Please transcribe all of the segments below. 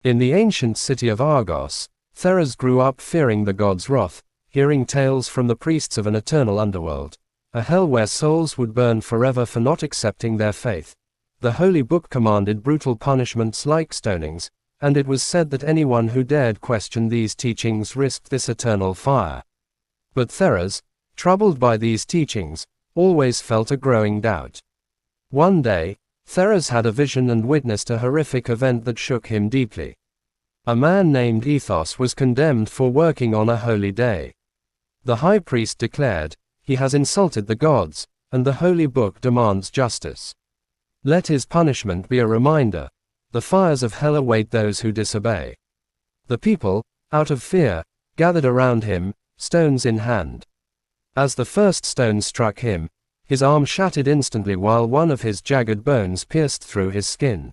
In the ancient city of Argos, Theras grew up fearing the god's wrath, hearing tales from the priests of an eternal underworld, a hell where souls would burn forever for not accepting their faith. The Holy Book commanded brutal punishments like stonings, and it was said that anyone who dared question these teachings risked this eternal fire. But Theras, troubled by these teachings, always felt a growing doubt. One day, Theras had a vision and witnessed a horrific event that shook him deeply. A man named Ethos was condemned for working on a holy day. The high priest declared, "He has insulted the gods, and the Holy Book demands justice. Let his punishment be a reminder. The fires of hell await those who disobey." The people, out of fear, gathered around him, stones in hand. As the first stone struck him, his arm shattered instantly while one of his jagged bones pierced through his skin.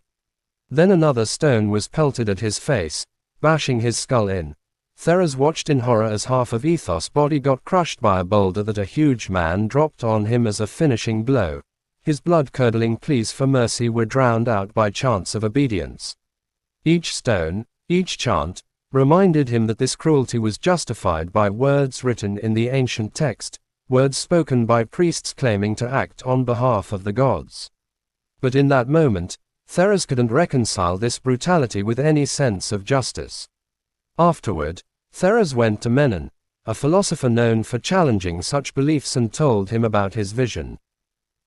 Then another stone was pelted at his face, bashing his skull in. Theras watched in horror as half of Ethos' body got crushed by a boulder that a huge man dropped on him as a finishing blow. His blood-curdling pleas for mercy were drowned out by chants of obedience. Each stone, each chant, reminded him that this cruelty was justified by words written in the ancient text, words spoken by priests claiming to act on behalf of the gods. But in that moment, Theras couldn't reconcile this brutality with any sense of justice. Afterward, Theras went to Menon, a philosopher known for challenging such beliefs, and told him about his vision.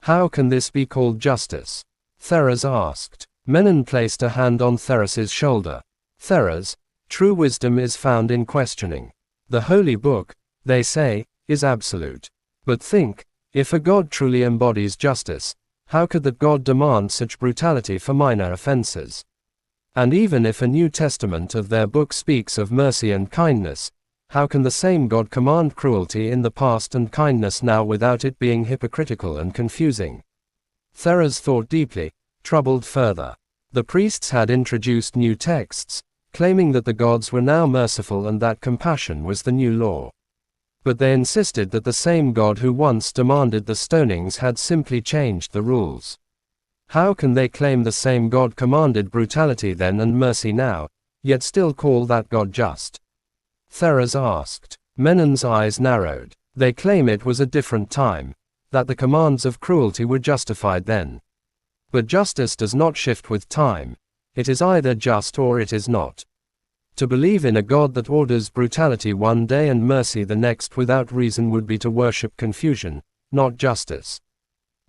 "How can this be called justice?" Theras asked. Menon placed a hand on Theras's shoulder. "Theras, true wisdom is found in questioning. The Holy Book, they say, is absolute. But think, if a God truly embodies justice, how could that God demand such brutality for minor offenses? And even if a New Testament of their book speaks of mercy and kindness, how can the same God command cruelty in the past and kindness now without it being hypocritical and confusing?" Theras thought deeply, troubled further. The priests had introduced new texts, claiming that the gods were now merciful and that compassion was the new law. But they insisted that the same God who once demanded the stonings had simply changed the rules. How can they claim the same God commanded brutality then and mercy now, yet still call that God just? Theras asked. Menon's eyes narrowed. They claim it was a different time, that the commands of cruelty were justified then. But justice does not shift with time. It is either just or it is not. To believe in a God that orders brutality one day and mercy the next without reason would be to worship confusion, not justice.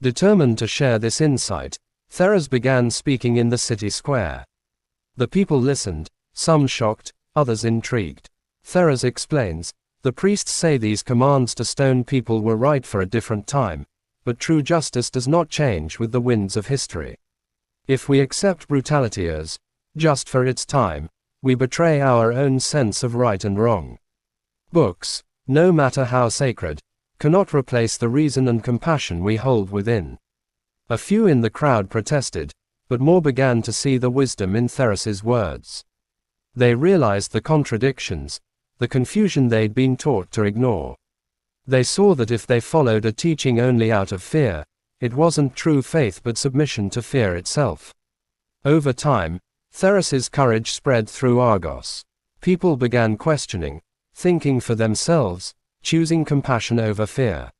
Determined to share this insight, Theras began speaking in the city square. The people listened, some shocked, others intrigued. Theras explains, "The priests say these commands to stone people were right for a different time, but true justice does not change with the winds of history. If we accept brutality as just for its time, we betray our own sense of right and wrong. Books, no matter how sacred, cannot replace the reason and compassion we hold within." A few in the crowd protested, but more began to see the wisdom in Theras's words. They realized the contradictions, the confusion they'd been taught to ignore. They saw that if they followed a teaching only out of fear, it wasn't true faith but submission to fear itself. Over time, Theras's courage spread through Argos. People began questioning, thinking for themselves, choosing compassion over fear.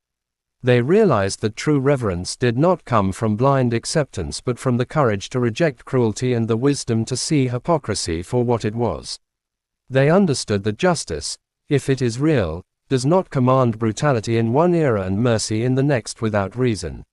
They realized that true reverence did not come from blind acceptance but from the courage to reject cruelty and the wisdom to see hypocrisy for what it was. They understood that justice, if it is real, does not command brutality in one era and mercy in the next without reason.